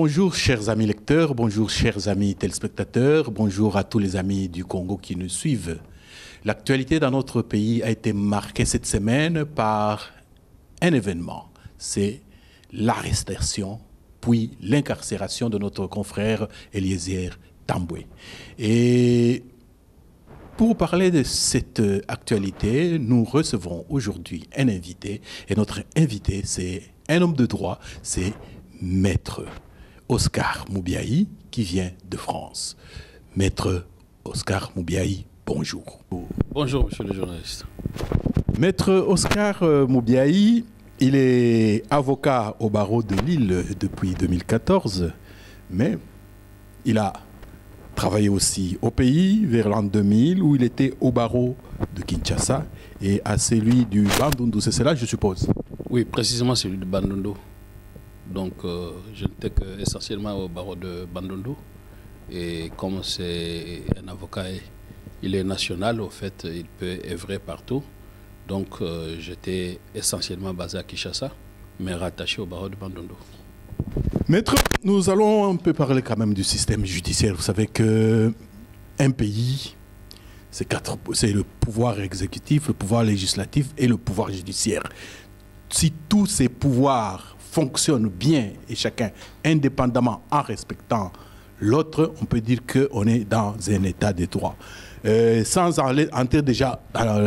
Bonjour chers amis lecteurs, bonjour chers amis téléspectateurs, bonjour à tous les amis du Congo qui nous suivent. L'actualité dans notre pays a été marquée cette semaine par un événement, c'est l'arrestation puis l'incarcération de notre confrère Eliezer Tambwe. Et pour parler de cette actualité, nous recevons aujourd'hui un invité. Et notre invité, c'est un homme de droit, c'est Maître Oscar Moubiaï, qui vient de France. Maître Oscar Moubiaï, bonjour. Bonjour, monsieur le journaliste. Maître Oscar Moubiaï, il est avocat au barreau de Lille depuis 2014, mais il a travaillé aussi au pays vers l'an 2000 où il était au barreau de Kinshasa et à celui du Bandundu. C'est cela, je suppose? Oui, précisément celui de Bandundu. Donc, je n'étais essentiellement au barreau de Bandundu. Et comme c'est un avocat, il est national, au fait, il peut œuvrer partout. Donc, j'étais essentiellement basé à Kinshasa, mais rattaché au barreau de Bandundu. Maître, nous allons un peu parler quand même du système judiciaire. Vous savez qu'un pays, c'est le pouvoir exécutif, le pouvoir législatif et le pouvoir judiciaire. Si tous ces pouvoirs fonctionnent bien et chacun indépendamment en respectant l'autre, on peut dire qu'on est dans un état de droit. Sans entrer déjà dans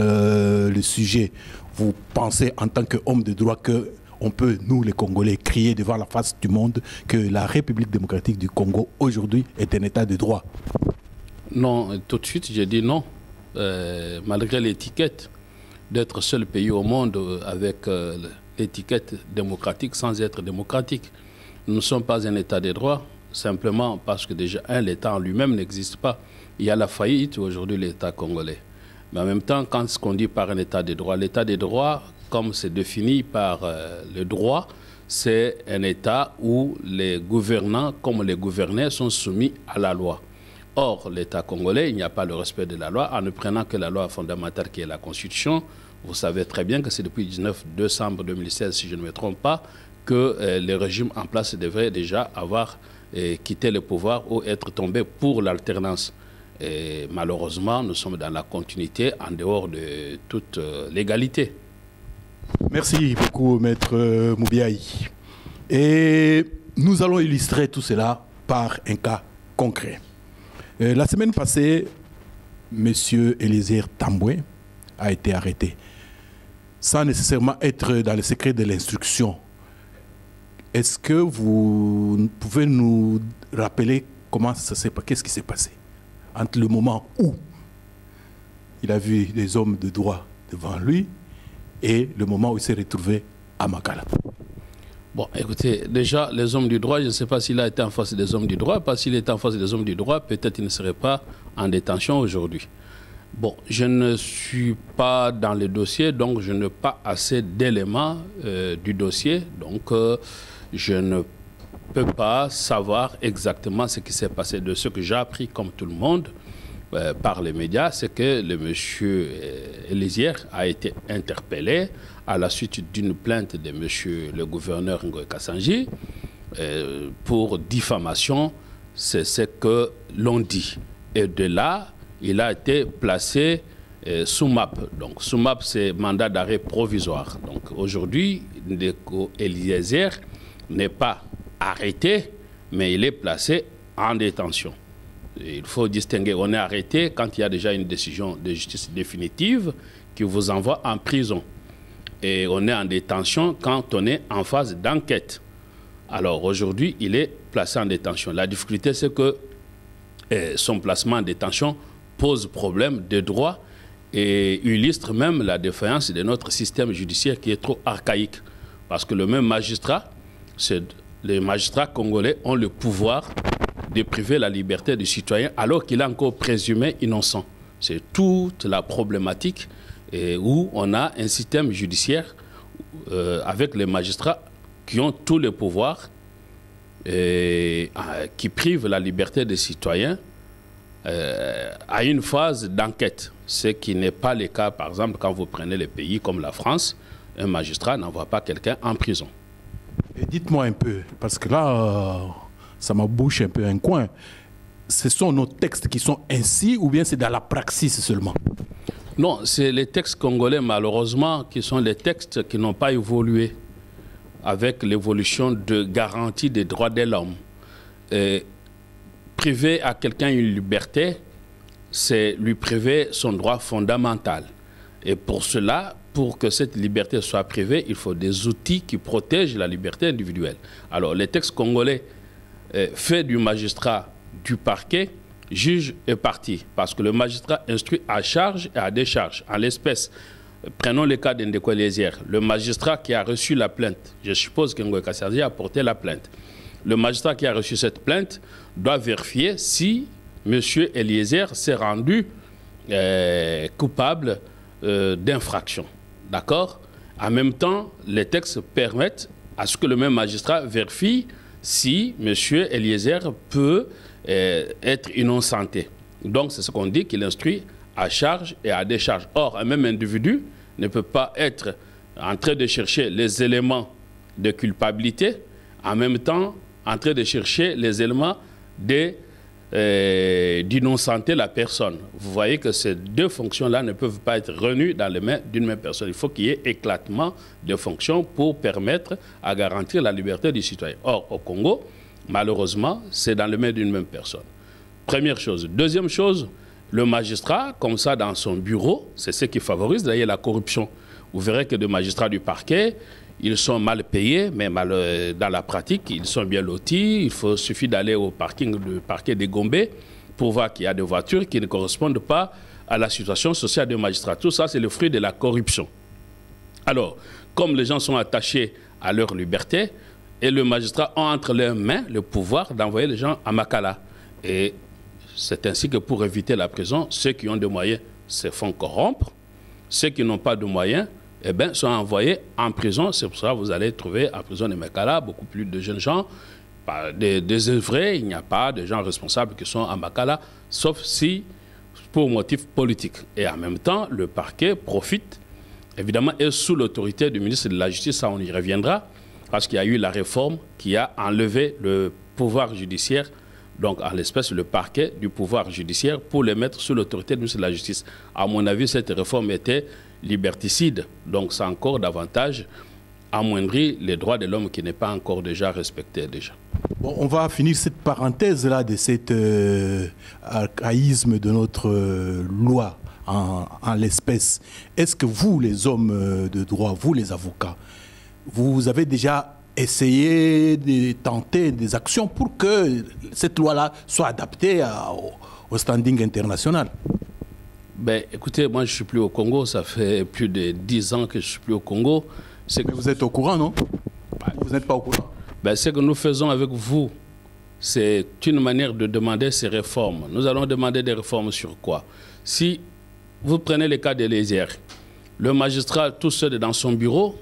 le sujet, vous pensez en tant qu'homme de droit que on peut, nous les Congolais, crier devant la face du monde que la République démocratique du Congo aujourd'hui est un état de droit? Non, tout de suite j'ai dit non. Malgré l'étiquette d'être seul pays au monde avec l'étiquette démocratique sans être démocratique. Nous ne sommes pas un état de droit, simplement parce que déjà, l'État en lui-même n'existe pas. Il y a la faillite aujourd'hui, l'État congolais. Mais en même temps, quand ce qu'on dit par un état de droit, l'état de droit, comme c'est défini par le droit, c'est un état où les gouvernants, comme les gouvernés, sont soumis à la loi. Or, l'État congolais, il n'y a pas le respect de la loi, en ne prenant que la loi fondamentale qui est la Constitution. Vous savez très bien que c'est depuis le 19 décembre 2016, si je ne me trompe pas, que le régime en place devrait déjà avoir quitté le pouvoir ou être tombé pour l'alternance. Et malheureusement, nous sommes dans la continuité en dehors de toute légalité. Merci beaucoup, Maître Moubiaï. Et nous allons illustrer tout cela par un cas concret. La semaine passée, M. Eliezer Tambwe a été arrêté, sans nécessairement être dans le secret de l'instruction. Est-ce que vous pouvez nous rappeler comment ça s'est passé, qu'est-ce qui s'est passé entre le moment où il a vu des hommes de droit devant lui et le moment où il s'est retrouvé à Makala? Bon, écoutez, déjà, les hommes du droit, je ne sais pas s'il a été en face des hommes du droit, parce qu'il était en face des hommes du droit, peut-être il ne serait pas en détention aujourd'hui. Bon, je ne suis pas dans le dossier, donc je n'ai pas assez d'éléments du dossier, donc je ne peux pas savoir exactement ce qui s'est passé. De ce que j'ai appris, comme tout le monde, par les médias, c'est que le monsieur Eliezer a été interpellé à la suite d'une plainte de monsieur le gouverneur Ngoï Kassanji pour diffamation, c'est ce que l'on dit. Et de là, il a été placé sous MAP. Donc sous MAP, c'est mandat d'arrêt provisoire. Donc aujourd'hui, Eliezer n'est pas arrêté, mais il est placé en détention. Il faut distinguer, on est arrêté quand il y a déjà une décision de justice définitive qui vous envoie en prison. Et on est en détention quand on est en phase d'enquête. Alors aujourd'hui, il est placé en détention. La difficulté, c'est que son placement en détention pose problème de droit et illustre même la défaillance de notre système judiciaire qui est trop archaïque. Parce que le même magistrat, les magistrats congolais ont le pouvoir de priver la liberté du citoyen alors qu'il est encore présumé innocent. C'est toute la problématique où on a un système judiciaire avec les magistrats qui ont tous les pouvoirs qui privent la liberté des citoyens à une phase d'enquête. Ce qui n'est pas le cas, par exemple, quand vous prenez les pays comme la France, un magistrat n'envoie pas quelqu'un en prison. Dites-moi un peu, parce que là, ça m'embouche un peu un coin. Ce sont nos textes qui sont ainsi ou bien c'est dans la praxis seulement? Non, c'est les textes congolais, malheureusement, qui sont les textes qui n'ont pas évolué avec l'évolution de garantie des droits de l'homme. Priver à quelqu'un une liberté, c'est lui priver son droit fondamental. Et pour cela, pour que cette liberté soit privée, il faut des outils qui protègent la liberté individuelle. Alors, les textes congolais fait du magistrat, du parquet, juge et partie. Parce que le magistrat instruit à charge et à décharge. En l'espèce, prenons le cas d'Indeko Eliezer. Le magistrat qui a reçu la plainte, je suppose qu'Ngoye Kassazi a porté la plainte. Le magistrat qui a reçu cette plainte doit vérifier si M. Eliezer s'est rendu coupable d'infraction. D'accord? En même temps, les textes permettent à ce que le même magistrat vérifie si M. Eliezer peut être innocenté. Donc, c'est ce qu'on dit, qu'il instruit à charge et à décharge. Or, un même individu ne peut pas être en train de chercher les éléments de culpabilité, en même temps en train de chercher les éléments d'innocenter la personne. Vous voyez que ces deux fonctions-là ne peuvent pas être réunies dans les mains d'une même personne. Il faut qu'il y ait éclatement de fonctions pour permettre à garantir la liberté du citoyen. Or, au Congo, malheureusement, c'est dans les mains d'une même personne. Première chose. Deuxième chose, le magistrat, comme ça, dans son bureau, c'est ce qui favorise d'ailleurs la corruption. Vous verrez que des magistrats du parquet, ils sont mal payés, mais dans la pratique, ils sont bien lotis. Il suffit d'aller au parquet des Gombe pour voir qu'il y a des voitures qui ne correspondent pas à la situation sociale des magistrats. Tout ça, c'est le fruit de la corruption. Alors, comme les gens sont attachés à leur liberté, et le magistrat a entre leurs mains le pouvoir d'envoyer les gens à Makala. Et c'est ainsi que pour éviter la prison, ceux qui ont des moyens se font corrompre. Ceux qui n'ont pas de moyens, eh bien, sont envoyés en prison. C'est pour ça que vous allez trouver en prison de Makala beaucoup plus de jeunes gens, désœuvrés. Il n'y a pas de gens responsables qui sont à Makala, sauf si pour motif politique. Et en même temps, le parquet profite, évidemment, et sous l'autorité du ministre de la Justice, ça on y reviendra, parce qu'il y a eu la réforme qui a enlevé le pouvoir judiciaire, donc en l'espèce le parquet du pouvoir judiciaire, pour le mettre sous l'autorité du ministre de la Justice. À mon avis, cette réforme était liberticide, donc ça a encore davantage amoindri les droits de l'homme qui n'est pas encore déjà respecté déjà. Bon, on va finir cette parenthèse-là de cet archaïsme de notre loi en l'espèce. Est-ce que vous, les hommes de droit, vous les avocats, vous avez déjà essayé de tenter des actions pour que cette loi-là soit adaptée au standing international? Ben, écoutez, moi je ne suis plus au Congo, ça fait plus de 10 ans que je ne suis plus au Congo. Mais vous êtes au courant, non? Vous n'êtes pas au courant? Ben, ce que nous faisons avec vous, c'est une manière de demander ces réformes. Nous allons demander des réformes sur quoi? Si vous prenez le cas d'Eliezer, le magistrat tout seul dans son bureau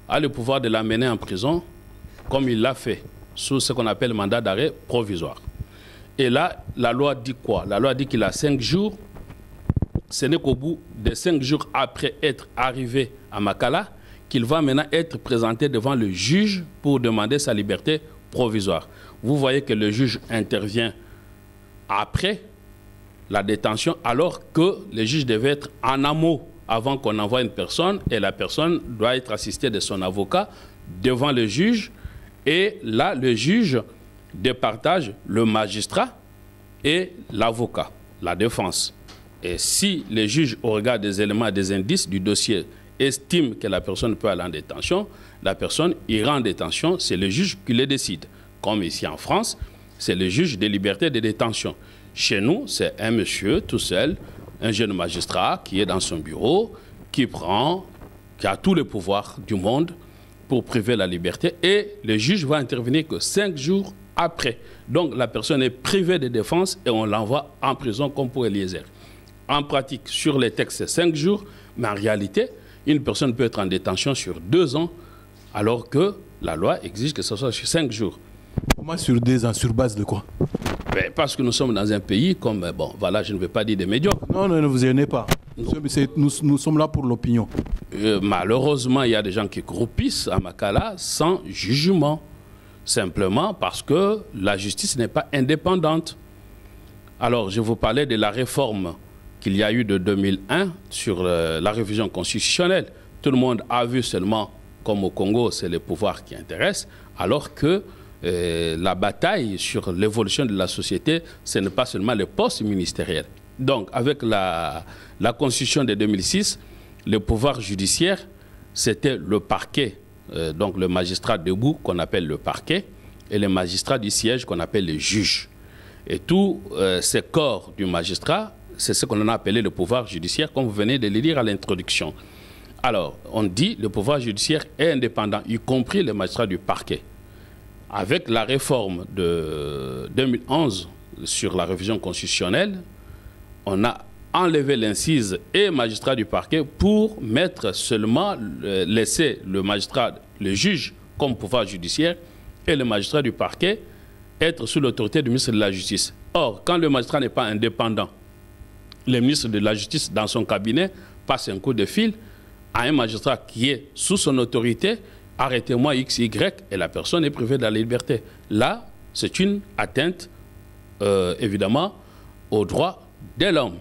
a le pouvoir de l'amener en prison, comme il l'a fait, sous ce qu'on appelle mandat d'arrêt provisoire. Et là, la loi dit quoi? La loi dit qu'il a 5 jours. Ce n'est qu'au bout de 5 jours après être arrivé à Makala qu'il va maintenant être présenté devant le juge pour demander sa liberté provisoire. Vous voyez que le juge intervient après la détention, alors que le juge devait être en amont avant qu'on envoie une personne, et la personne doit être assistée de son avocat devant le juge, et là, le juge départage le magistrat et l'avocat, la défense. Et si le juge, au regard des éléments et des indices du dossier, estime que la personne peut aller en détention, la personne ira en détention, c'est le juge qui le décide. Comme ici en France, c'est le juge des libertés et de détention. Chez nous, c'est un monsieur tout seul, un jeune magistrat qui est dans son bureau, qui a tous les pouvoirs du monde pour priver la liberté, et le juge va intervenir que 5 jours après. Donc la personne est privée de défense et on l'envoie en prison comme pour Eliezer. En pratique, sur les textes, c'est 5 jours, mais en réalité, une personne peut être en détention sur 2 ans, alors que la loi exige que ce soit sur 5 jours. Comment sur 2 ans? Sur base de quoi? Ben, parce que nous sommes dans un pays comme, bon, voilà, je ne vais pas dire des médiocres. Non, ne vous gênez pas. Nous sommes là pour l'opinion. Malheureusement, il y a des gens qui croupissent à Makala sans jugement. simplement parce que la justice n'est pas indépendante. Alors, je vous parlais de la réforme qu'il y a eu de 2001 sur la révision constitutionnelle. Tout le monde a vu seulement, comme au Congo, c'est le pouvoir qui intéresse, alors que la bataille sur l'évolution de la société, ce n'est pas seulement le poste ministériel. Donc, avec la Constitution de 2006, le pouvoir judiciaire, c'était le parquet, donc le magistrat debout qu'on appelle le parquet, et les magistrats du siège qu'on appelle les juges. Et tous ces corps du magistrat, c'est ce qu'on a appelé le pouvoir judiciaire, comme vous venez de le lire à l'introduction. Alors, on dit que le pouvoir judiciaire est indépendant, y compris les magistrats du parquet. Avec la réforme de 2011 sur la révision constitutionnelle, on a enlevé l'incise et magistrat du parquet pour mettre seulement, laisser le magistrat, le juge comme pouvoir judiciaire et le magistrat du parquet être sous l'autorité du ministre de la Justice. Or, quand le magistrat n'est pas indépendant, le ministre de la Justice, dans son cabinet, passe un coup de fil à un magistrat qui est sous son autorité, arrêtez-moi X, Y, et la personne est privée de la liberté. Là, c'est une atteinte, évidemment, aux droits de l'homme.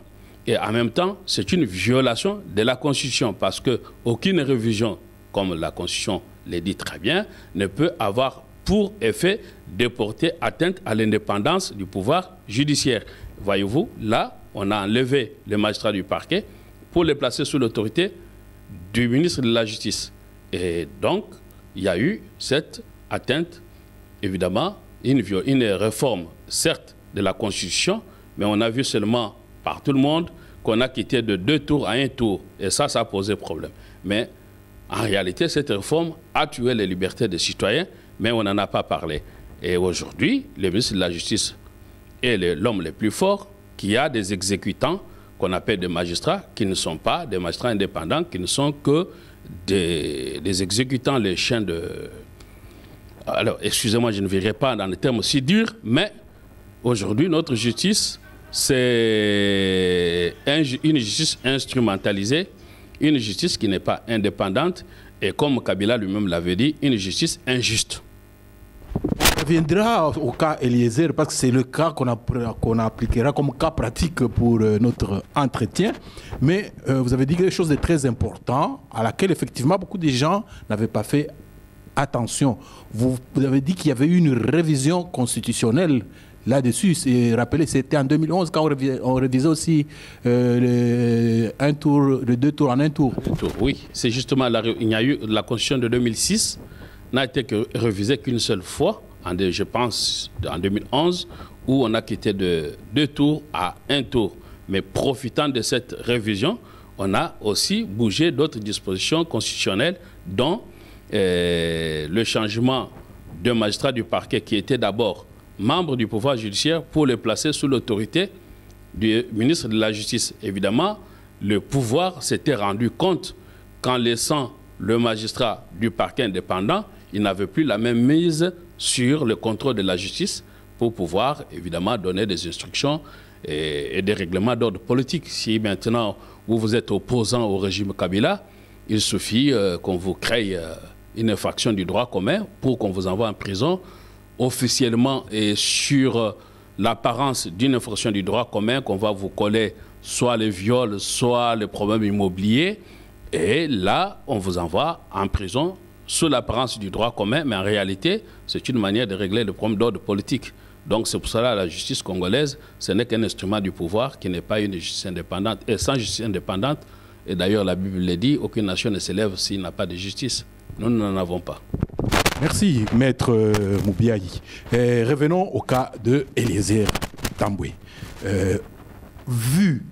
Et en même temps, c'est une violation de la Constitution, parce qu'aucune révision, comme la Constitution le dit très bien, ne peut avoir pour effet de porter atteinte à l'indépendance du pouvoir judiciaire. Voyez-vous, là, on a enlevé le magistrat du parquet pour le placer sous l'autorité du ministre de la Justice. Et donc, il y a eu cette atteinte, évidemment, une réforme, certes, de la Constitution, mais on a vu seulement par tout le monde qu'on a quitté de 2 tours à 1 tour. Et ça a posé problème. Mais en réalité, cette réforme a tué les libertés des citoyens, mais on n'en a pas parlé. Et aujourd'hui, le ministre de la Justice est l'homme le plus fort, qui a des exécutants qu'on appelle des magistrats, qui ne sont pas des magistrats indépendants, qui ne sont que des exécutants, les chiens de... Alors, excusez-moi, je ne verrai pas dans les termes aussi durs, mais aujourd'hui, notre justice, c'est une justice instrumentalisée, une justice qui n'est pas indépendante, et comme Kabila lui-même l'avait dit, une justice injuste. On reviendra au cas Eliezer, parce que c'est le cas qu'on appliquera comme cas pratique pour notre entretien. Mais vous avez dit quelque chose de très important, à laquelle effectivement beaucoup de gens n'avaient pas fait attention. Vous avez dit qu'il y avait eu une révision constitutionnelle là-dessus. Rappelez, c'était en 2011 quand on révisait aussi le 2 tours en 1 tour. Oui, c'est justement, il y a eu la Constitution de 2006, n'a été révisée qu'une seule fois, je pense en 2011, où on a quitté de 2 tours à 1 tour. Mais profitant de cette révision, on a aussi bougé d'autres dispositions constitutionnelles, dont le changement d'un magistrat du parquet qui était d'abord membre du pouvoir judiciaire pour le placer sous l'autorité du ministre de la Justice. Évidemment, le pouvoir s'était rendu compte qu'en laissant le magistrat du parquet indépendant, il n'avait plus la même mise sur le contrôle de la justice pour pouvoir, évidemment, donner des instructions et des règlements d'ordre politique. Si maintenant, vous êtes opposant au régime Kabila, il suffit qu'on vous crée une infraction du droit commun pour qu'on vous envoie en prison officiellement et sur l'apparence d'une infraction du droit commun, qu'on va vous coller soit les viols, soit les problèmes immobiliers. Et là, on vous envoie en prison sous l'apparence du droit commun, mais en réalité, c'est une manière de régler le problème d'ordre politique. Donc c'est pour cela que la justice congolaise, ce n'est qu'un instrument du pouvoir qui n'est pas une justice indépendante. Et sans justice indépendante, et d'ailleurs la Bible le dit, aucune nation ne s'élève s'il n'a pas de justice. Nous n'en avons pas. Merci, Maître Moubiayi. Revenons au cas de Eliezer Tambwe. Vu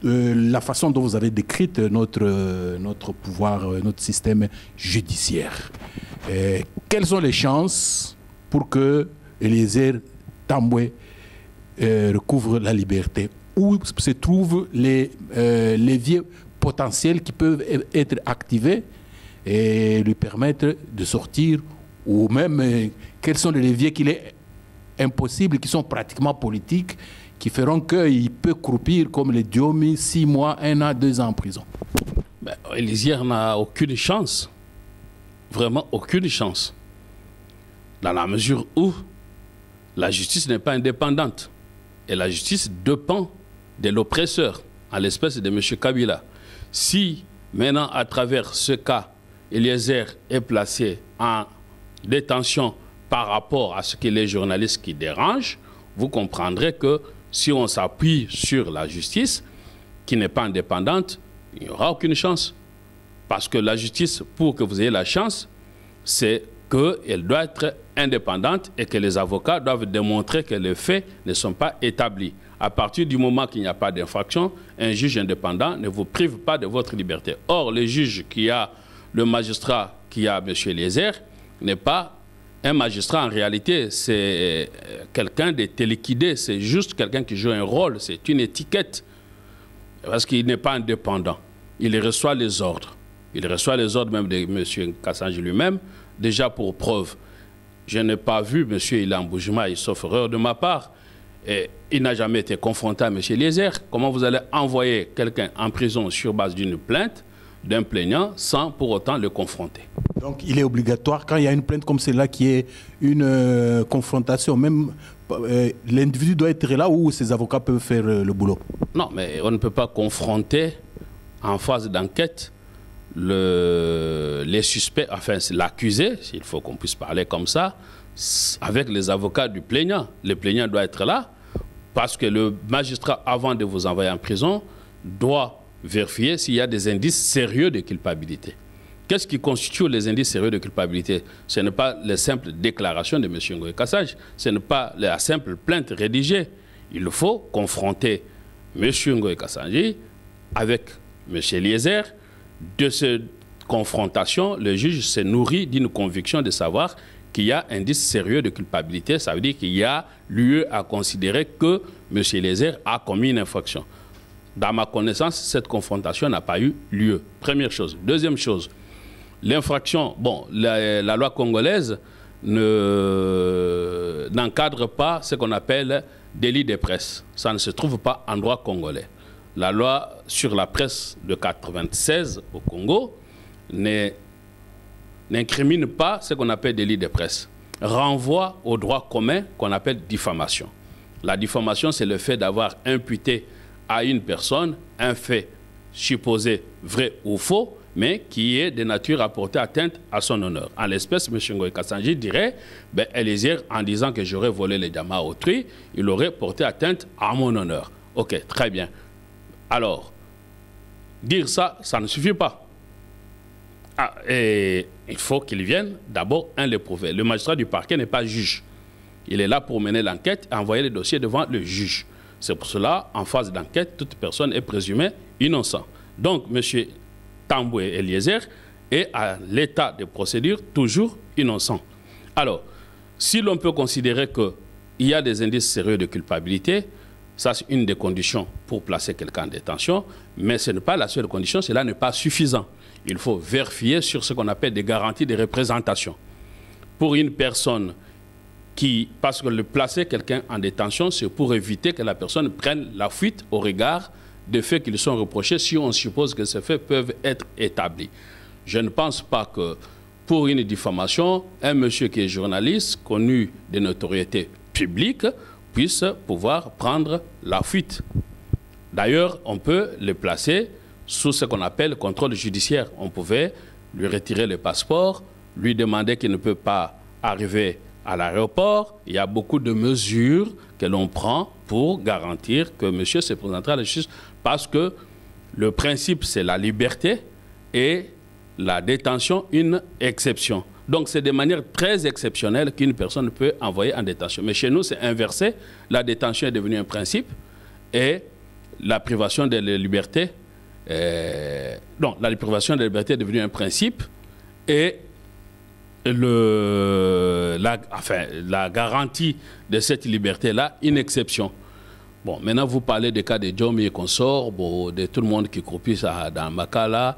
la façon dont vous avez décrit notre pouvoir, notre système judiciaire, quelles sont les chances pour que Eliezer Tambwe recouvre la liberté? Où se trouvent les leviers potentiels qui peuvent être activés et lui permettre de sortir, ou même quels sont les leviers qu'il est impossible, qui sont pratiquement politiques, qui feront qu'il peut croupir comme les Diomi 6 mois, 1 an, 2 ans en prison? Eliezer n'a aucune chance, vraiment aucune chance. dans la mesure où la justice n'est pas indépendante. Et la justice dépend de l'oppresseur, en l'espèce de M. Kabila. Si maintenant, à travers ce cas, Eliezer est placé en détention par rapport à ce que les journalistes qui dérangent, vous comprendrez que si on s'appuie sur la justice, qui n'est pas indépendante, il n'y aura aucune chance. Parce que la justice, pour que vous ayez la chance, c'est qu'elle doit être indépendante et que les avocats doivent démontrer que les faits ne sont pas établis. À partir du moment qu'il n'y a pas d'infraction, un juge indépendant ne vous prive pas de votre liberté. Or, le magistrat qui a M. Eliezer n'est pas un magistrat en réalité, c'est quelqu'un de téléguidé, c'est juste quelqu'un qui joue un rôle, c'est une étiquette. Parce qu'il n'est pas indépendant. Il reçoit les ordres. Il reçoit les ordres même de M. Kassanji lui-même. Déjà pour preuve, je n'ai pas vu M. Ilan Boujmaï, sauf erreur de ma part. Et il n'a jamais été confronté à M. Eliezer. Comment vous allez envoyer quelqu'un en prison sur base d'une plainte, d'un plaignant, sans pour autant le confronter? Donc il est obligatoire, quand il y a une plainte comme celle-là, qui est une confrontation, même l'individu doit être là où ses avocats peuvent faire le boulot? Non, mais on ne peut pas confronter en phase d'enquête les suspects, enfin l'accusé, s'il faut qu'on puisse parler comme ça, avec les avocats du plaignant. Le plaignant doit être là parce que le magistrat, avant de vous envoyer en prison, doit vérifier s'il y a des indices sérieux de culpabilité. Qu'est-ce qui constitue les indices sérieux de culpabilité? Ce n'est pas les simples déclarations de M. Ngoï Kassanji, ce n'est pas la simple plainte rédigée. Il faut confronter M. Ngoï Kassanji avec M. Eliezer. De cette confrontation, le juge s'est nourri d'une conviction de savoir qu'il y a un indice sérieux de culpabilité. Ça veut dire qu'il y a lieu à considérer que M. Eliezer a commis une infraction. Dans ma connaissance, cette confrontation n'a pas eu lieu. Première chose. Deuxième chose, l'infraction, bon, la loi congolaise n'encadre pas ce qu'on appelle délit de presse. Ça ne se trouve pas en droit congolais. La loi sur la presse de 1996 au Congo n'incrimine pas ce qu'on appelle délit de presse. Renvoie au droit commun qu'on appelle diffamation. La diffamation, c'est le fait d'avoir imputé à une personne un fait supposé vrai ou faux, mais qui est de nature à porter atteinte à son honneur. En l'espèce, M. Ngoï Kassanji dirait, Eliezer, en disant que j'aurais volé les diamants à autrui, il aurait porté atteinte à mon honneur. Ok, très bien. Alors, dire ça, ça ne suffit pas. Et il faut qu'il vienne d'abord le prouver. Le magistrat du parquet n'est pas juge. Il est là pour mener l'enquête et envoyer le dossier devant le juge. C'est pour cela, en phase d'enquête, toute personne est présumée innocente. Donc, M. Tamboué Eliezer est à l'état de procédure toujours innocent. Alors, si l'on peut considérer qu'il y a des indices sérieux de culpabilité, ça c'est une des conditions pour placer quelqu'un en détention, mais ce n'est pas la seule condition, cela n'est pas suffisant. Il faut vérifier sur ce qu'on appelle des garanties de représentation. Pour une personne parce que le placer quelqu'un en détention, c'est pour éviter que la personne prenne la fuite au regard des faits qui lui sont reprochés si on suppose que ces faits peuvent être établis. Je ne pense pas que pour une diffamation, un monsieur qui est journaliste, connu de notoriété publique, puisse pouvoir prendre la fuite. D'ailleurs, on peut le placer sous ce qu'on appelle contrôle judiciaire. On pouvait lui retirer le passeport, lui demander qu'il ne peut pas arriver à l'aéroport. Il y a beaucoup de mesures que l'on prend pour garantir que monsieur se présentera à la justice parce que le principe, c'est la liberté et la détention, une exception. Donc, c'est de manière très exceptionnelle qu'une personne peut envoyer en détention. Mais chez nous, c'est inversé. La détention est devenue un principe et la privation de la liberté, la privation de la liberté est devenue un principe et la garantie de cette liberté-là, une exception. Bon, maintenant, vous parlez des cas de Djomi et consorts, de tout le monde qui croupit dans Makala.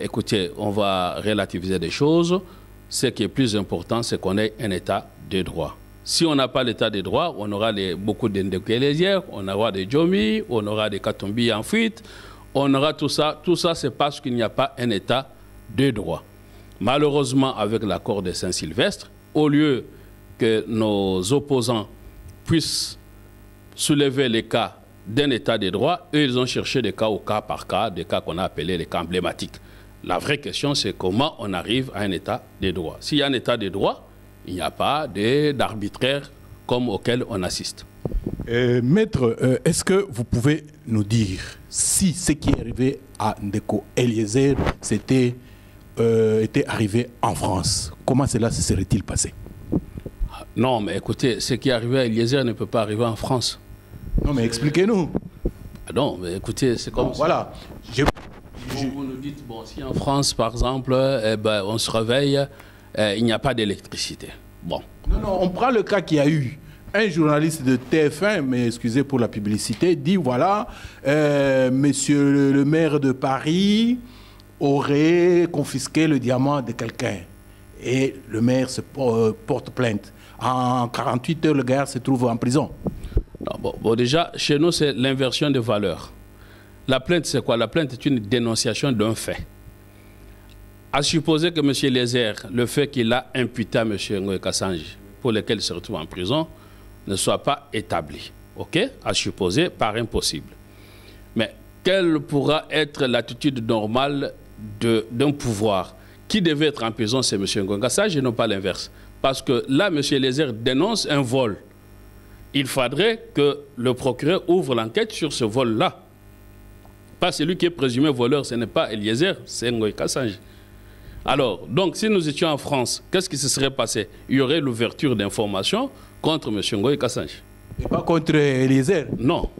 Écoutez, on va relativiser des choses. Ce qui est plus important, c'est qu'on ait un état de droit. Si on n'a pas l'état de droit, on aura beaucoup d'Indéquélésières, on aura des Djomi, on aura des Katumbi en fuite, on aura tout ça. Tout ça, c'est parce qu'il n'y a pas un état de droit. Malheureusement, avec l'accord de Saint-Sylvestre, au lieu que nos opposants puissent soulever les cas d'un état de droit. Eux, ils ont cherché des cas au cas par cas, des cas qu'on a appelés les cas emblématiques. La vraie question, c'est comment on arrive à un état de droit. S'il y a un état de droit, il n'y a pas d'arbitraire comme auquel on assiste. Maître, est-ce que vous pouvez nous dire si ce qui est arrivé à Ndeko Eliezer était arrivé en France? Comment cela se serait-il passé? Non, mais écoutez, ce qui est arrivé à Eliezer ne peut pas arriver en France. Non, mais expliquez-nous. Non, mais écoutez, c'est comme... Bon, voilà. Vous nous dites, bon, si en France, par exemple, on se réveille, il n'y a pas d'électricité. Bon. Non, on prend le cas qu'il y a eu. Un journaliste de TF1, mais excusez pour la publicité, dit voilà, monsieur le maire de Paris aurait confisqué le diamant de quelqu'un. Et le maire se porte plainte. En 48 heures, le gars se trouve en prison. Non, bon, déjà, chez nous, c'est l'inversion des valeurs. La plainte, c'est quoi? La plainte est une dénonciation d'un fait. À supposer que M. Eliezer, le fait qu'il a imputé à M. Ngoï Kassanji, pour lequel il se retrouve en prison, ne soit pas établi. OK? À supposer, par impossible. Mais quelle pourra être l'attitude normale d'un pouvoir? Qui devait être en prison, c'est M. Ngoï Kassanji et non pas l'inverse. Parce que là, M. Eliezer dénonce un vol. Il faudrait que le procureur ouvre l'enquête sur ce vol-là. Pas celui qui est présumé voleur, ce n'est pas Eliezer, c'est Ngoï Kassanji. Alors, donc, si nous étions en France, qu'est-ce qui se serait passé? Il y aurait l'ouverture d'informations contre M. Ngoï Kassanji. Et pas contre Eliezer? Non.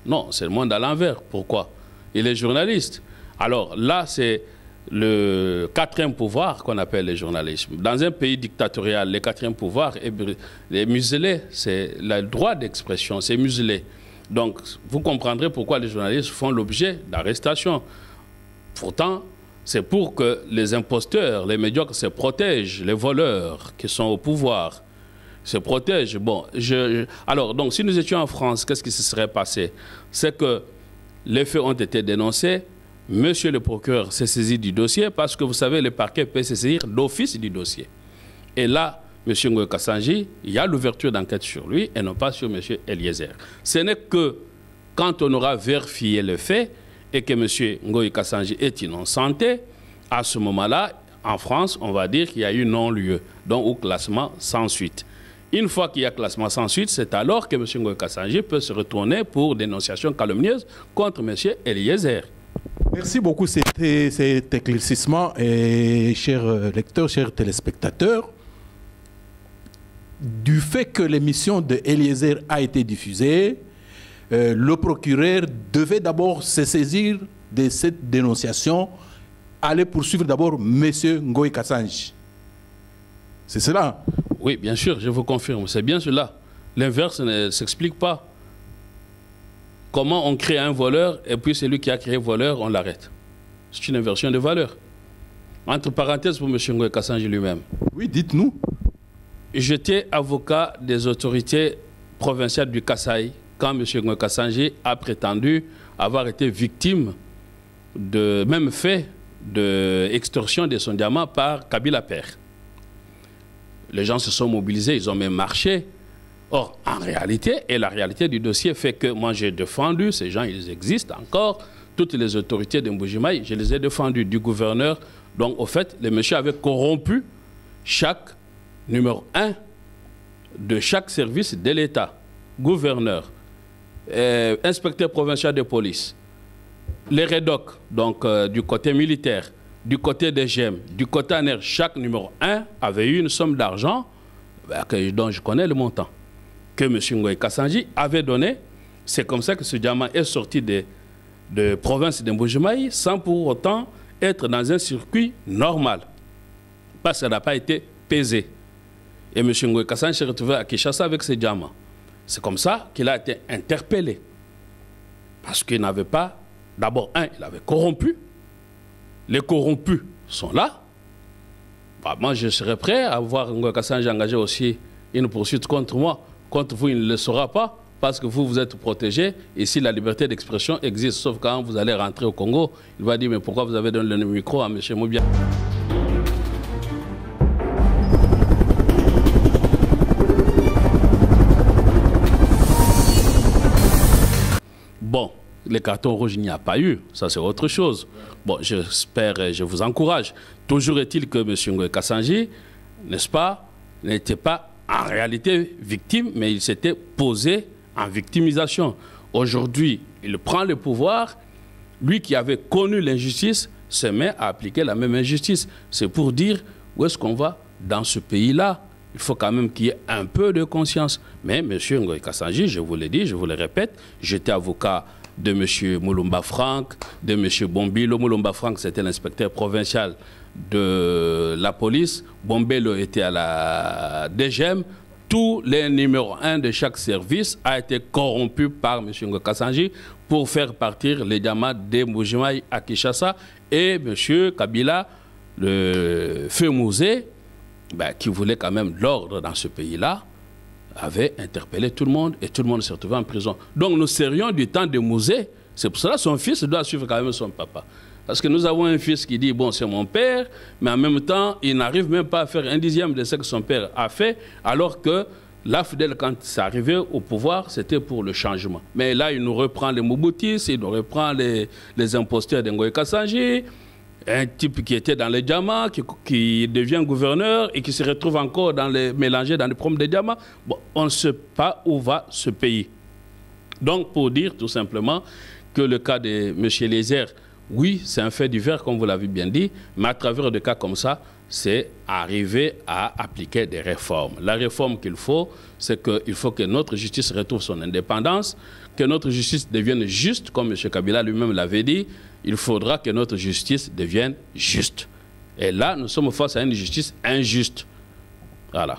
Non, c'est le monde à l'envers. Pourquoi? Il est journaliste. Alors là, c'est le quatrième pouvoir qu'on appelle le journalisme. Dans un pays dictatorial, le quatrième pouvoir est muselé. C'est le droit d'expression, c'est muselé. Donc, vous comprendrez pourquoi les journalistes font l'objet d'arrestations. Pourtant, c'est pour que les imposteurs, les médiocres se protègent, les voleurs qui sont au pouvoir se protègent. Bon, alors, donc, si nous étions en France, qu'est-ce qui se serait passé? C'est que les faits ont été dénoncés. Monsieur le procureur s'est saisi du dossier parce que, vous savez, le parquet peut se saisir d'office du dossier. Et là, M. Ngoï Kassanji, il y a l'ouverture d'enquête sur lui et non pas sur M. Eliezer. Ce n'est que quand on aura vérifié le fait et que M. Ngoï Kassanji est innocenté, à ce moment-là, en France, on va dire qu'il y a eu non-lieu, donc au classement sans suite. Une fois qu'il y a classement sans suite, c'est alors que M. Ngoï Kassanji peut se retourner pour dénonciation calomnieuse contre M. Eliezer. Merci beaucoup cet éclaircissement, et chers lecteurs, chers téléspectateurs. Du fait que l'émission de Eliezer a été diffusée, le procureur devait d'abord se saisir de cette dénonciation, aller poursuivre d'abord M. Ngoï Kassanji. C'est cela? Oui, bien sûr, je vous confirme, c'est bien cela. L'inverse ne s'explique pas. Comment on crée un voleur et puis celui qui a créé le voleur, on l'arrête? C'est une inversion de valeur. Entre parenthèses pour M. Ngoï Kassanji lui-même. Oui, dites-nous. J'étais avocat des autorités provinciales du Kasaï quand M. Ngoï Kassanji a prétendu avoir été victime de même fait d'extorsion de son diamant par Kabila Père. Les gens se sont mobilisés, ils ont même marché. Or, en réalité, et la réalité du dossier fait que moi j'ai défendu, ces gens ils existent encore, toutes les autorités de Mbujimaï, je les ai défendus, du gouverneur. Donc au fait, le monsieur avait corrompu chaque numéro 1 de chaque service de l'État, gouverneur, inspecteur provincial de police, les REDOC, donc du côté militaire, du côté des GEM, du côté ANER, chaque numéro 1 avait eu une somme d'argent dont je connais le montant, que M. Ngoï Kassanji avait donné. C'est comme ça que ce diamant est sorti de province de Mbujimaï sans pour autant être dans un circuit normal, parce que ça n'a pas été pesé. Et M. Ngoï Kassanji s'est retrouvé à Kinshasa avec ce diamant. C'est comme ça qu'il a été interpellé. Parce qu'il n'avait pas... D'abord, il avait corrompu. Les corrompus sont là. Bah, moi, je serais prêt à voir Ngoï Kassanji engager aussi une poursuite contre moi. Contre vous, il ne le saura pas, parce que vous êtes protégé. Ici, la liberté d'expression existe. Sauf quand vous allez rentrer au Congo, il va dire, mais pourquoi vous avez donné le micro à M. Moubia? les cartons rouges, il n'y a pas eu. Ça, c'est autre chose. Bon, j'espère et je vous encourage. Toujours est-il que M. Ngoy Kassanji, n'est-ce pas, n'était pas en réalité victime, mais il s'était posé en victimisation. Aujourd'hui, il prend le pouvoir. Lui qui avait connu l'injustice se met à appliquer la même injustice. C'est pour dire où est-ce qu'on va dans ce pays-là. Il faut quand même qu'il y ait un peu de conscience. Mais M. Ngoy Kassanji, je vous l'ai dit, je vous le répète, j'étais avocat de M. Moulumba Frank, de M. Bombilo. Moulumba Frank, c'était l'inspecteur provincial de la police. Bombelo était à la DGM. Tous les numéros 1 de chaque service a été corrompu par M. Ngoy Kassanji pour faire partir les diamants de Mbujimayi à Kinshasa. Et M. Kabila, le feu Mouzé, qui voulait quand même l'ordre dans ce pays-là, avait interpellé tout le monde et tout le monde s'est retrouvé en prison. Donc nous serions du temps de Mouzé. C'est pour cela que son fils doit suivre quand même son papa. Parce que nous avons un fils qui dit, bon, c'est mon père, mais en même temps, il n'arrive même pas à faire 1/10 de ce que son père a fait, alors que l'AFDEL, quand c'est arrivé au pouvoir, c'était pour le changement. Mais là, il nous reprend les Mouboutis, il nous reprend les imposteurs de Ngoy Kassanji, un type qui était dans les diamants, qui devient gouverneur et qui se retrouve encore mélangé dans les problèmes des diamants. Bon, on ne sait pas où va ce pays. Donc, pour dire tout simplement que le cas de M. Lézère, oui, c'est un fait divers, comme vous l'avez bien dit, mais à travers des cas comme ça, c'est arriver à appliquer des réformes. La réforme qu'il faut, c'est qu'il faut que notre justice retrouve son indépendance, que notre justice devienne juste, comme M. Kabila lui-même l'avait dit. Il faudra que notre justice devienne juste. Et là, nous sommes face à une justice injuste. Voilà.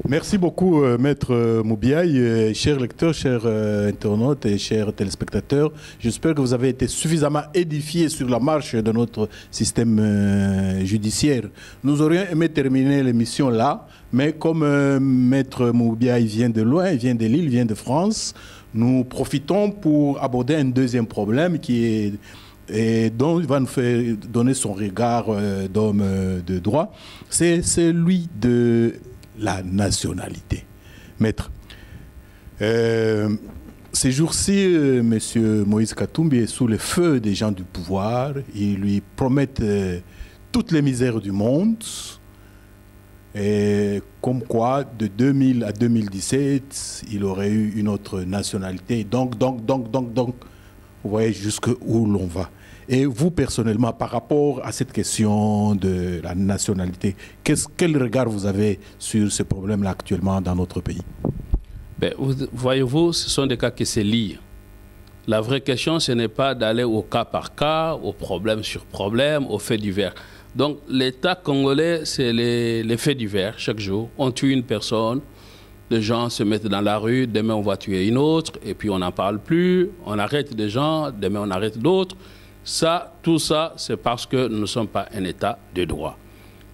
Merci beaucoup, Maître Moubiaï. Chers lecteurs, chers internautes et chers téléspectateurs, j'espère que vous avez été suffisamment édifiés sur la marche de notre système judiciaire. Nous aurions aimé terminer l'émission là, mais comme Maître Moubiaï vient de loin, il vient de Lille, il vient de France, nous profitons pour aborder un deuxième problème qui est... et dont il va nous faire donner son regard d'homme de droit, c'est celui de la nationalité. Maître, ces jours-ci, M. Moïse Katumbi est sous le feu des gens du pouvoir. Ils lui promettent toutes les misères du monde, et comme quoi, de 2000 à 2017, il aurait eu une autre nationalité. Donc, vous voyez jusqu'où l'on va. Et vous, personnellement, par rapport à cette question de la nationalité, quel regard vous avez sur ce problème-là actuellement dans notre pays? Voyez-vous, ce sont des cas qui se lient. La vraie question, ce n'est pas d'aller au cas par cas, au problème sur problème, aux faits divers. Donc, l'État congolais, c'est les faits divers. Chaque jour, on tue une personne, les gens se mettent dans la rue, demain on va tuer une autre, et puis on n'en parle plus, on arrête des gens, demain on arrête d'autres. Ça, tout ça, c'est parce que nous ne sommes pas un État de droit.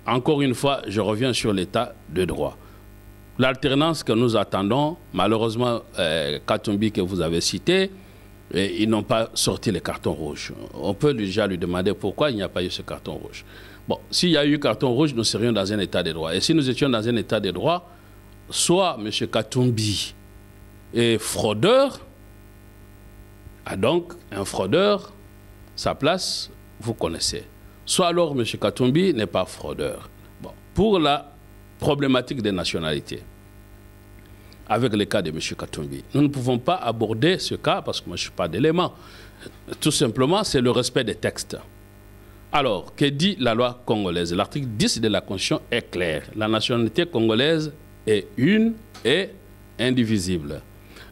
Encore une fois, je reviens sur l'État de droit. L'alternance que nous attendons, malheureusement, Katumbi que vous avez cité, ils n'ont pas sorti les cartons rouges. On peut déjà lui demander pourquoi il n'y a pas eu ce carton rouge. Bon, s'il y a eu carton rouge, nous serions dans un État de droit. Et si nous étions dans un État de droit, soit M. Katumbi est fraudeur, donc un fraudeur, sa place, vous connaissez. Soit alors M. Katumbi n'est pas fraudeur. Bon, pour la problématique des nationalités, avec le cas de M. Katumbi, nous ne pouvons pas aborder ce cas parce que moi je ne suis pas d'élément. Tout simplement, c'est le respect des textes. Alors, que dit la loi congolaise? L'article 10 de la Constitution est clair. La nationalité congolaise est une et indivisible.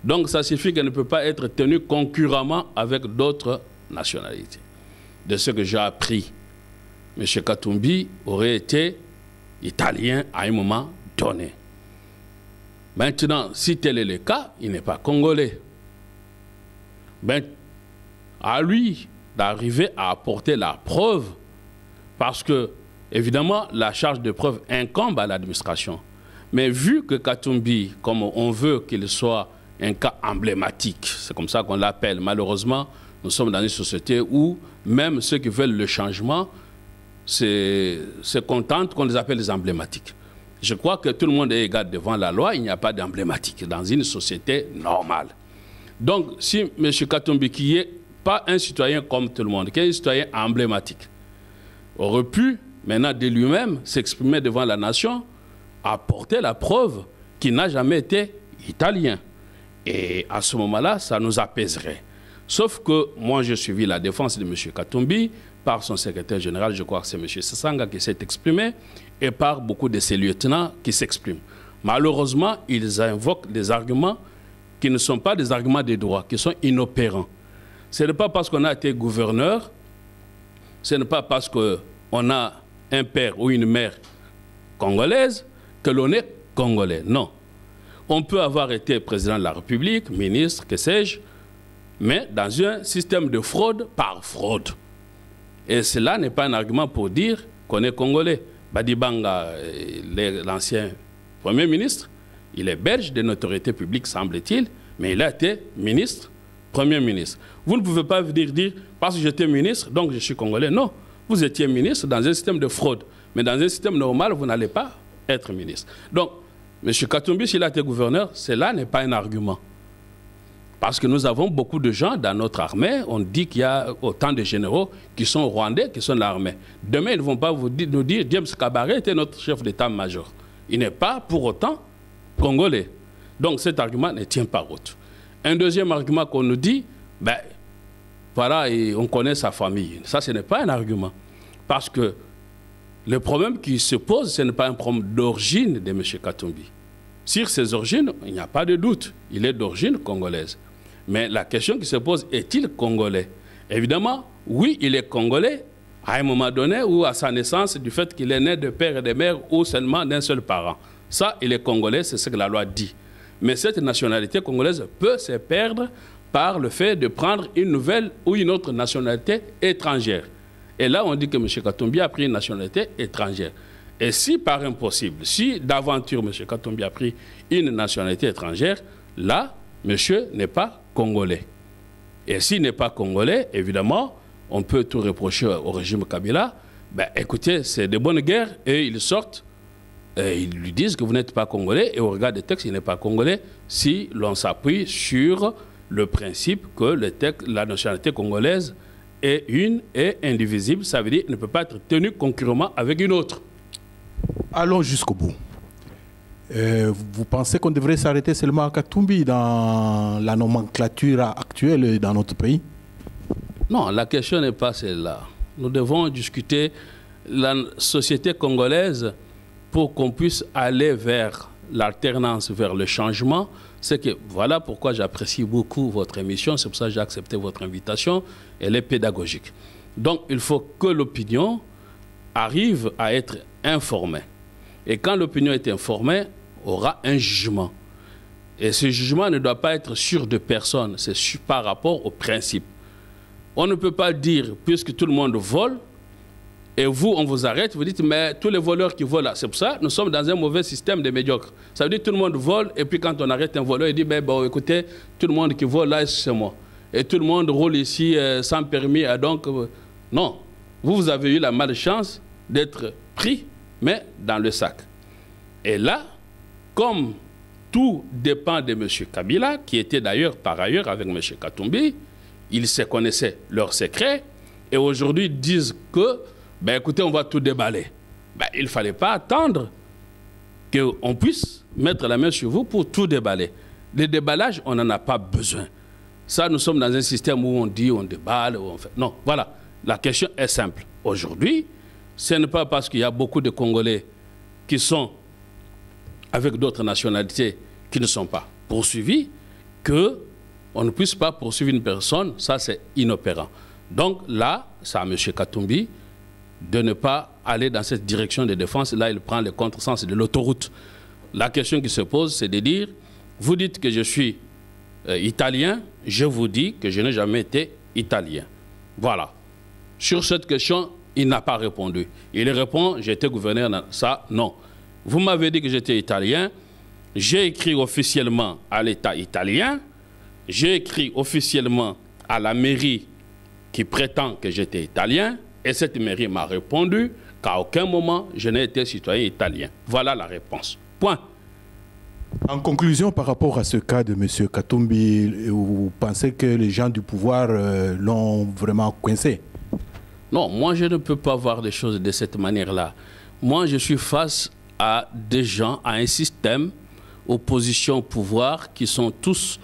Donc, ça signifie qu'elle ne peut pas être tenue concurremment avec d'autres nationalités. De ce que j'ai appris, M. Katumbi aurait été italien à un moment donné. Maintenant, si tel est le cas, il n'est pas congolais. Ben, à lui d'arriver à apporter la preuve, parce que, évidemment, la charge de preuve incombe à l'administration. Mais vu que Katumbi, comme on veut qu'il soit un cas emblématique, c'est comme ça qu'on l'appelle, malheureusement, nous sommes dans une société où même ceux qui veulent le changement se contentent qu'on les appelle les emblématiques. Je crois que tout le monde est égal devant la loi, il n'y a pas d'emblématique dans une société normale. Donc, si M. Katumbi, qui est pas un citoyen comme tout le monde, qui est un citoyen emblématique, aurait pu, maintenant de lui-même, s'exprimer devant la nation, apporter la preuve qu'il n'a jamais été italien. Et à ce moment-là, ça nous apaiserait. Sauf que moi, j'ai suivi la défense de M. Katumbi par son secrétaire général, je crois que c'est M. Sassanga qui s'est exprimé, et par beaucoup de ses lieutenants qui s'expriment. Malheureusement, ils invoquent des arguments qui ne sont pas des arguments de droit, qui sont inopérants. Ce n'est pas parce qu'on a été gouverneur, ce n'est pas parce qu'on a un père ou une mère congolaise que l'on est congolais. Non. On peut avoir été président de la République, ministre, que sais-je, mais dans un système de fraude par fraude. Et cela n'est pas un argument pour dire qu'on est congolais. Badibanga, l'ancien Premier ministre, il est belge de notoriété publique, semble-t-il, mais il a été ministre, Premier ministre. Vous ne pouvez pas venir dire, parce que j'étais ministre, donc je suis congolais. Non, vous étiez ministre dans un système de fraude. Mais dans un système normal, vous n'allez pas être ministre. Donc, M. Katumbi, s'il a été gouverneur, cela n'est pas un argument. Parce que nous avons beaucoup de gens dans notre armée. On dit qu'il y a autant de généraux qui sont rwandais, qui sont de l'armée. Demain, ils ne vont pas nous dire James Kabaré était notre chef d'état-major. Il n'est pas pour autant congolais. Donc cet argument ne tient pas route. Un deuxième argument qu'on nous dit, ben voilà, on connaît sa famille. Ça, ce n'est pas un argument. Parce que le problème qui se pose, ce n'est pas un problème d'origine de M. Katumbi. Sur ses origines, il n'y a pas de doute. Il est d'origine congolaise. Mais la question qui se pose, est-il congolais? Évidemment, oui, il est congolais à un moment donné ou à sa naissance du fait qu'il est né de père et de mère ou seulement d'un seul parent. Ça, il est congolais, c'est ce que la loi dit. Mais cette nationalité congolaise peut se perdre par le fait de prendre une nouvelle ou une autre nationalité étrangère. Et là, on dit que M. Katumbi a pris une nationalité étrangère. Et si par impossible, si d'aventure M. Katumbi a pris une nationalité étrangère, là, monsieur n'est pas congolais. Et s'il n'est pas congolais, évidemment, on peut tout reprocher au régime Kabila. Ben, écoutez, c'est de bonnes guerres et ils sortent, et ils lui disent que vous n'êtes pas congolais, et au regard des textes, il n'est pas congolais si l'on s'appuie sur le principe que la nationalité congolaise est une et indivisible. Ça veut dire qu'elle ne peut pas être tenue concurremment avec une autre. Allons jusqu'au bout. Vous pensez qu'on devrait s'arrêter seulement à Katumbi dans la nomenclature actuelle dans notre pays? Non, la question n'est pas celle-là. Nous devons discuter la société congolaise pour qu'on puisse aller vers l'alternance, vers le changement. C'est que voilà pourquoi j'apprécie beaucoup votre émission. C'est pour ça que j'ai accepté votre invitation. Elle est pédagogique. Donc, il faut que l'opinion arrive à être informée. Et quand l'opinion est informée, aura un jugement. Et ce jugement ne doit pas être sur de personnes, c'est par rapport au principe. On ne peut pas dire, puisque tout le monde vole, et vous, on vous arrête, vous dites, mais tous les voleurs qui volent là, c'est pour ça nous sommes dans un mauvais système de médiocres. Ça veut dire que tout le monde vole, et puis quand on arrête un voleur, il dit, ben, bon, écoutez, tout le monde qui vole là, c'est moi. Et tout le monde roule ici sans permis, donc, non. Vous avez eu la malchance d'être pris, mais dans le sac. Et là, comme tout dépend de M. Kabila, qui était d'ailleurs par ailleurs avec M. Katumbi, ils se connaissaient leurs secrets, et aujourd'hui ils disent que, ben écoutez, on va tout déballer. Ben, il ne fallait pas attendre qu'on puisse mettre la main sur vous pour tout déballer. Le déballage, on n'en a pas besoin. Ça, nous sommes dans un système où on dit, on déballe, où on fait... Non, voilà, la question est simple. Aujourd'hui, ce n'est pas parce qu'il y a beaucoup de Congolais qui sont avec d'autres nationalités qui ne sont pas poursuivis qu'on ne puisse pas poursuivre une personne. Ça, c'est inopérant. Donc là, c'est à M. Katumbi de ne pas aller dans cette direction de défense. Là, il prend le contresens de l'autoroute. La question qui se pose, c'est de dire, vous dites que je suis italien, je vous dis que je n'ai jamais été italien. Voilà. Sur cette question, il n'a pas répondu. Il répond, j'étais gouverneur dans ça, non. Vous m'avez dit que j'étais italien, j'ai écrit officiellement à l'État italien, j'ai écrit officiellement à la mairie qui prétend que j'étais italien, et cette mairie m'a répondu qu'à aucun moment je n'ai été citoyen italien. Voilà la réponse. Point. En conclusion, par rapport à ce cas de M. Katumbi, vous pensez que les gens du pouvoir l'ont vraiment coincé? Non, moi je ne peux pas voir les choses de cette manière-là. Moi je suis face à des gens, à un système, opposition au pouvoir, qui sont tous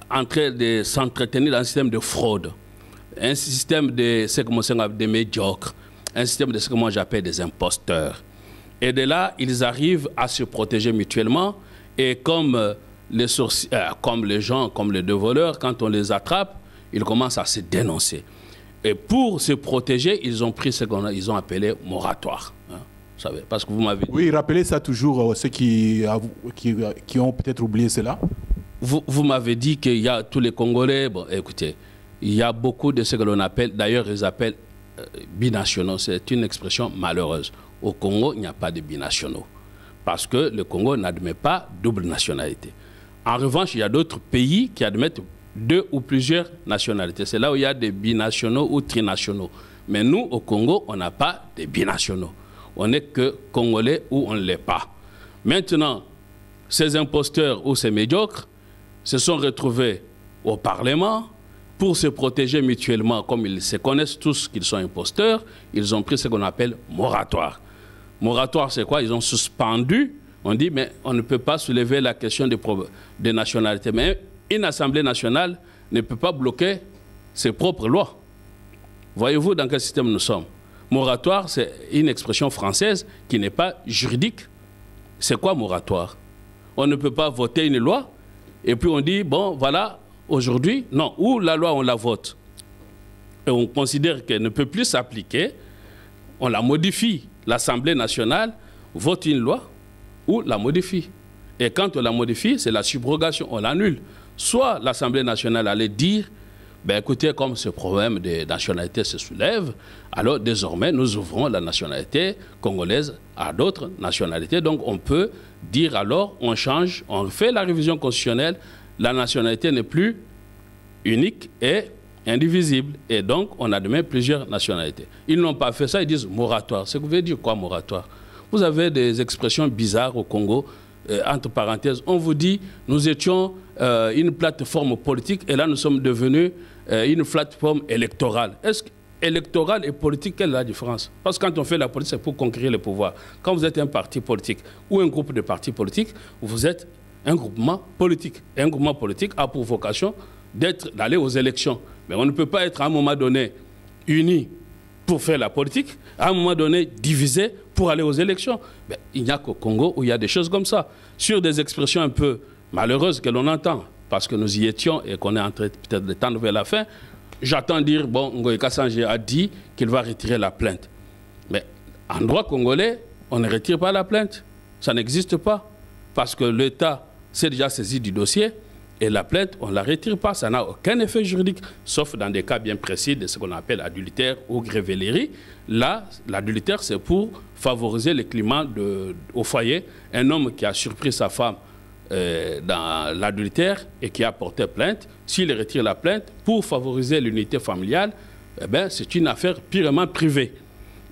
en train de s'entretenir dans un système de fraude, un système de ce que moi j'appelle des médiocres, un système de ce que moi j'appelle des imposteurs. Et de là, ils arrivent à se protéger mutuellement. Et comme comme les gens, comme les deux voleurs, quand on les attrape, ils commencent à se dénoncer. Et pour se protéger, ils ont pris ce qu'ils ont appelé moratoire. Hein, vous savez, parce que vous m'avez dit... Oui, rappelez ça toujours ceux qui ont peut-être oublié cela. Vous m'avez dit qu'il y a tous les Congolais. Bon, écoutez, il y a beaucoup de ce que l'on appelle, d'ailleurs, ils appellent binationaux. C'est une expression malheureuse. Au Congo, il n'y a pas de binationaux. Parce que le Congo n'admet pas double nationalité. En revanche, il y a d'autres pays qui admettent 2 ou plusieurs nationalités. C'est là où il y a des binationaux ou trinationaux. Mais nous, au Congo, on n'a pas de binationaux. On n'est que Congolais ou on ne l'est pas. Maintenant, ces imposteurs ou ces médiocres se sont retrouvés au Parlement pour se protéger mutuellement. Comme ils se connaissent tous qu'ils sont imposteurs, ils ont pris ce qu'on appelle moratoire. Moratoire, c'est quoi? Ils ont suspendu. On dit, mais on ne peut pas soulever la question des nationalités. Mais une Assemblée nationale ne peut pas bloquer ses propres lois. Voyez-vous dans quel système nous sommes? Moratoire, c'est une expression française qui n'est pas juridique. C'est quoi moratoire? On ne peut pas voter une loi et puis on dit, bon, voilà, aujourd'hui, non, ou la loi, on la vote. Et on considère qu'elle ne peut plus s'appliquer, on la modifie. L'Assemblée nationale vote une loi ou la modifie. Et quand on la modifie, c'est la subrogation, on l'annule. Soit l'Assemblée nationale allait dire, ben écoutez, comme ce problème de nationalité se soulève, alors désormais nous ouvrons la nationalité congolaise à d'autres nationalités. Donc on peut dire alors, on change, on fait la révision constitutionnelle, la nationalité n'est plus unique et indivisible. Et donc on admet plusieurs nationalités. Ils n'ont pas fait ça, ils disent moratoire. C'est que vous voulez dire quoi moratoire? Vous avez des expressions bizarres au Congo. Entre parenthèses, on vous dit, nous étions une plateforme politique et là nous sommes devenus une plateforme électorale. Est-ce qu'électorale et politique, quelle est la différence? Parce que quand on fait la politique, c'est pour conquérir le pouvoir. Quand vous êtes un parti politique ou un groupe de partis politiques, vous êtes un groupement politique. Et un groupement politique a pour vocation d'aller aux élections. Mais on ne peut pas être à un moment donné unis pour faire la politique, à un moment donné divisé pour aller aux élections. Mais il n'y a qu'au Congo où il y a des choses comme ça. Sur des expressions un peu malheureuses que l'on entend, parce que nous y étions et qu'on est en train peut-être de tendre vers la fin, j'attends dire, bon, Ngoï Kassange a dit qu'il va retirer la plainte. Mais en droit congolais, on ne retire pas la plainte. Ça n'existe pas. Parce que l'État s'est déjà saisi du dossier et la plainte, on ne la retire pas. Ça n'a aucun effet juridique, sauf dans des cas bien précis de ce qu'on appelle adultère ou grévellerie. Là, l'adultère, c'est pour favoriser le climat au foyer. Un homme qui a surpris sa femme dans l'adultère et qui a porté plainte, s'il retire la plainte pour favoriser l'unité familiale, eh ben, c'est une affaire purement privée.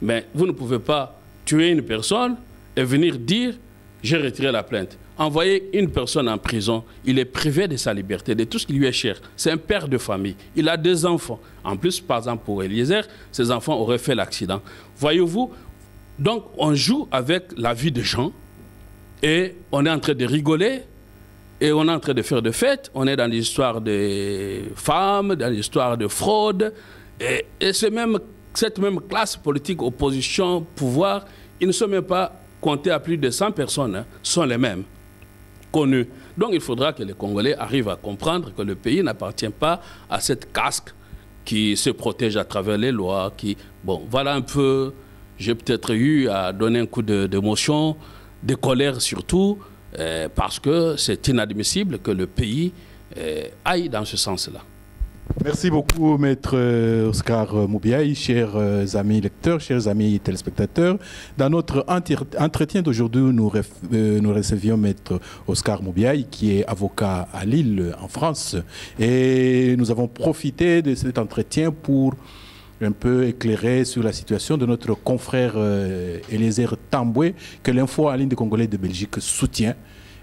Mais vous ne pouvez pas tuer une personne et venir dire « j'ai retiré la plainte ». Envoyer une personne en prison, il est privé de sa liberté, de tout ce qui lui est cher. C'est un père de famille. Il a 2 enfants. En plus, par exemple, pour Eliezer, ses enfants auraient fait l'accident. Voyez-vous, donc on joue avec la vie des gens et on est en train de rigoler et on est en train de faire des fêtes. On est dans l'histoire des femmes, dans l'histoire de fraude. Et cette même classe politique, opposition, pouvoir, ils ne sont même pas comptés à plus de 100 personnes, hein, sont les mêmes. Connus. Donc il faudra que les Congolais arrivent à comprendre que le pays n'appartient pas à cette casque qui se protège à travers les lois. Bon, voilà un peu, j'ai peut-être eu à donner un coup d'émotion, de colère surtout, parce que c'est inadmissible que le pays aille dans ce sens-là. Merci beaucoup, Maître Oscar Moubiaï, chers amis lecteurs, chers amis téléspectateurs. Dans notre entretien d'aujourd'hui, nous recevions Maître Oscar Moubiaï, qui est avocat à Lille, en France. Et nous avons profité de cet entretien pour un peu éclairer sur la situation de notre confrère Eliezer Tamboué, que l'Info en ligne des Congolais de Belgique soutient.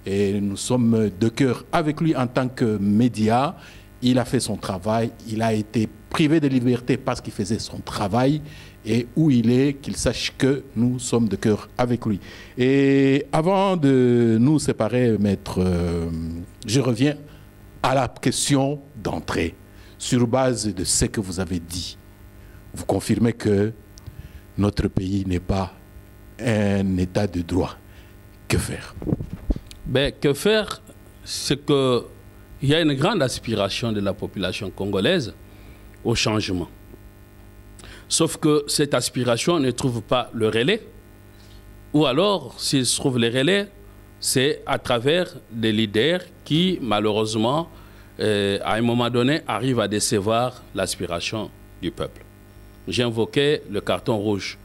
Et nous sommes de cœur avec lui en tant que média. Il a fait son travail, il a été privé de liberté parce qu'il faisait son travail. Et où il est, qu'il sache que nous sommes de cœur avec lui. Et avant de nous séparer, maître, je reviens à la question d'entrée. Sur base de ce que vous avez dit, vous confirmez que notre pays n'est pas un état de droit. Que faire? Ben, que faire? C'est qu'il y a une grande aspiration de la population congolaise au changement. Sauf que cette aspiration ne trouve pas le relais. Ou alors, s'il se trouve le relais, c'est à travers des leaders qui, malheureusement, à un moment donné, arrivent à décevoir l'aspiration du peuple. J'ai invoqué le carton rouge.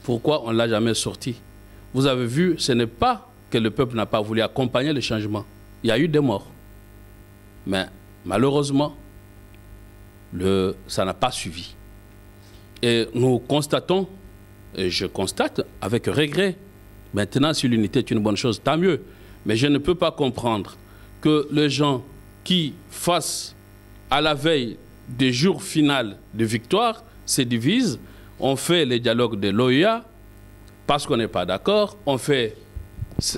Pourquoi on ne l'a jamais sorti? Vous avez vu, ce n'est pas que le peuple n'a pas voulu accompagner le changement. Il y a eu des morts. Mais malheureusement, ça n'a pas suivi. Et nous constatons, et je constate avec regret, maintenant si l'unité est une bonne chose, tant mieux. Mais je ne peux pas comprendre que les gens qui, face à la veille des jours finaux de victoire, se divisent. On fait les dialogues de l'OEA parce qu'on n'est pas d'accord. On fait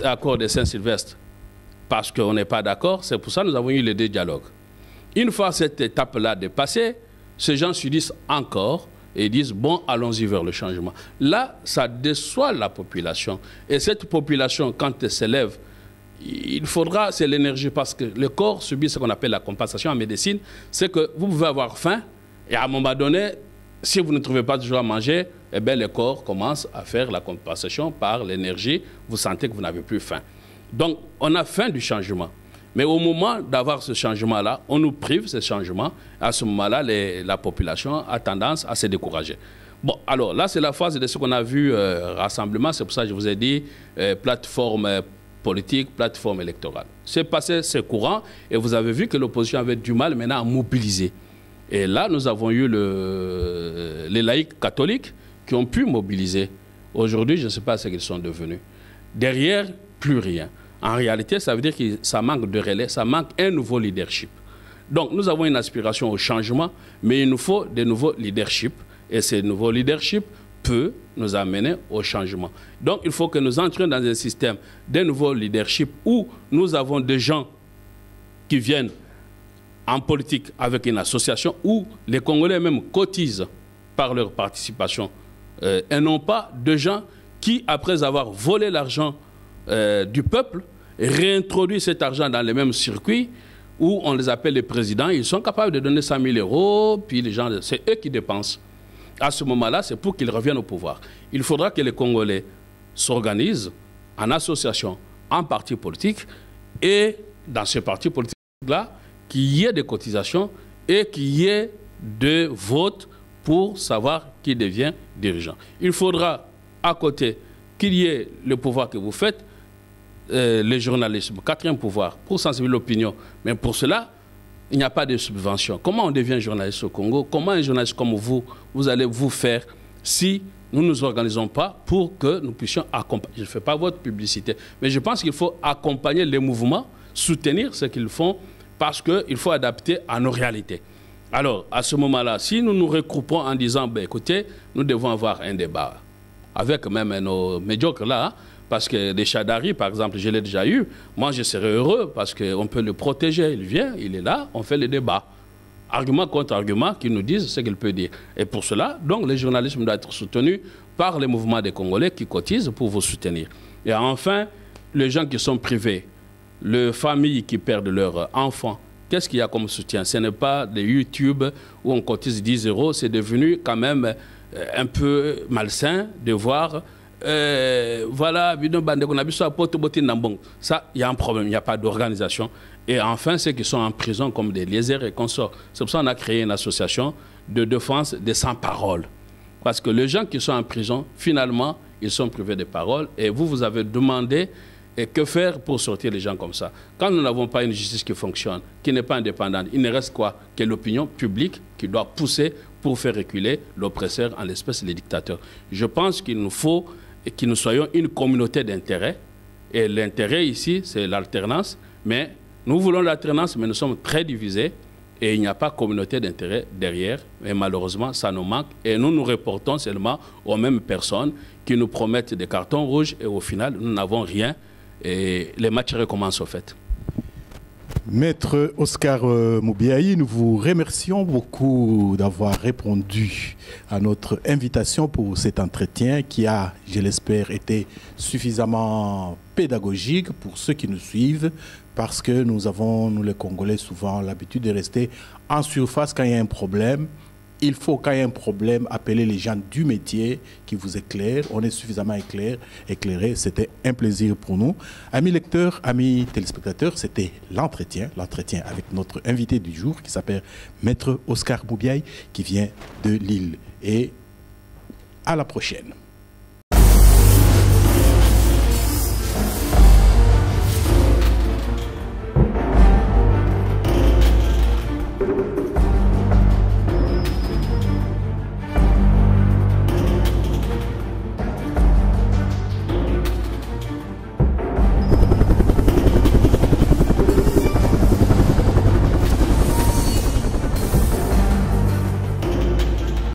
l'accord de Saint-Sylvestre parce qu'on n'est pas d'accord. C'est pour ça que nous avons eu les deux dialogues. Une fois cette étape-là dépassée, ces gens se disent encore et disent, bon, allons-y vers le changement. Là, ça déçoit la population. Et cette population, quand elle s'élève, il faudra, c'est l'énergie, parce que le corps subit ce qu'on appelle la compensation en médecine, c'est que vous pouvez avoir faim, et à un moment donné, si vous ne trouvez pas toujours à manger, eh bien, le corps commence à faire la compensation par l'énergie, vous sentez que vous n'avez plus faim. Donc, on a faim du changement. Mais au moment d'avoir ce changement-là, on nous prive ce changement. À ce moment-là, la population a tendance à se décourager. Bon, alors là, c'est la phase de ce qu'on a vu, rassemblement. C'est pour ça que je vous ai dit plateforme politique, plateforme électorale. C'est passé, c'est courant. Et vous avez vu que l'opposition avait du mal maintenant à mobiliser. Et là, nous avons eu les laïcs catholiques qui ont pu mobiliser. Aujourd'hui, je ne sais pas ce qu'ils sont devenus. Derrière, plus rien. En réalité, ça veut dire que ça manque de relais, ça manque un nouveau leadership. Donc, nous avons une aspiration au changement, mais il nous faut de nouveaux leaderships. Et ce nouveau leadership peut nous amener au changement. Donc, il faut que nous entrions dans un système de nouveau leadership où nous avons des gens qui viennent en politique avec une association où les Congolais même cotisent par leur participation et non pas de gens qui, après avoir volé l'argent du peuple, réintroduit cet argent dans les mêmes circuits où on les appelle les présidents. Ils sont capables de donner 100 000 €, puis les gens, c'est eux qui dépensent. À ce moment-là, c'est pour qu'ils reviennent au pouvoir. Il faudra que les Congolais s'organisent en association, en parti politique, et dans ces partis politiques-là, qu'il y ait des cotisations et qu'il y ait des votes pour savoir qui devient dirigeant. Il faudra, à côté, qu'il y ait le pouvoir que vous faites, le journalisme, quatrième pouvoir, pour sensibiliser l'opinion. Mais pour cela, il n'y a pas de subvention. Comment on devient journaliste au Congo? Comment un journaliste comme vous allez vous faire si nous ne nous organisons pas pour que nous puissions accompagner? Je ne fais pas votre publicité, mais je pense qu'il faut accompagner les mouvements, soutenir ce qu'ils font, parce qu'il faut adapter à nos réalités. Alors, à ce moment-là, si nous nous regroupons en disant, ben, écoutez, nous devons avoir un débat avec même nos médiocres là, hein, parce que des Chadari, par exemple, je l'ai déjà eu. Moi, je serais heureux parce qu'on peut le protéger. Il vient, il est là, on fait le débat. Argument contre argument qui nous disent ce qu'il peut dire. Et pour cela, donc, le journalisme doit être soutenu par les mouvements des Congolais qui cotisent pour vous soutenir. Et enfin, les gens qui sont privés, les familles qui perdent leurs enfants, qu'est-ce qu'il y a comme soutien? Ce n'est pas des YouTube où on cotise 10 €. C'est devenu quand même un peu malsain de voir... voilà, ça, il y a un problème, il n'y a pas d'organisation. Et enfin, ceux qui sont en prison comme des Liézères et consorts. C'est pour ça qu'on a créé une association de défense des sans-parole. Parce que les gens qui sont en prison, finalement, ils sont privés de parole. Et vous avez demandé que faire pour sortir les gens comme ça. Quand nous n'avons pas une justice qui fonctionne, qui n'est pas indépendante, il ne reste quoi? Que l'opinion publique qui doit pousser pour faire reculer l'oppresseur, en l'espèce les dictateurs. Je pense qu'il nous faut que nous soyons une communauté d'intérêt Et l'intérêt ici, c'est l'alternance. Mais nous voulons l'alternance, mais nous sommes très divisés. Et il n'y a pas communauté d'intérêt derrière. Et malheureusement, ça nous manque. Et nous nous reportons seulement aux mêmes personnes qui nous promettent des cartons rouges. Et au final, nous n'avons rien. Et les matchs recommencent au fait. Maître Oscar Moubiaï, nous vous remercions beaucoup d'avoir répondu à notre invitation pour cet entretien qui a, je l'espère, été suffisamment pédagogique pour ceux qui nous suivent, parce que nous avons, nous les Congolais, souvent l'habitude de rester en surface quand il y a un problème. Il faut, quand il y a un problème, appeler les gens du métier qui vous éclairent. On est suffisamment éclairés. C'était un plaisir pour nous. Amis lecteurs, amis téléspectateurs, c'était l'entretien avec notre invité du jour qui s'appelle Maître Oscar Moubiaï, qui vient de Lille. Et à la prochaine.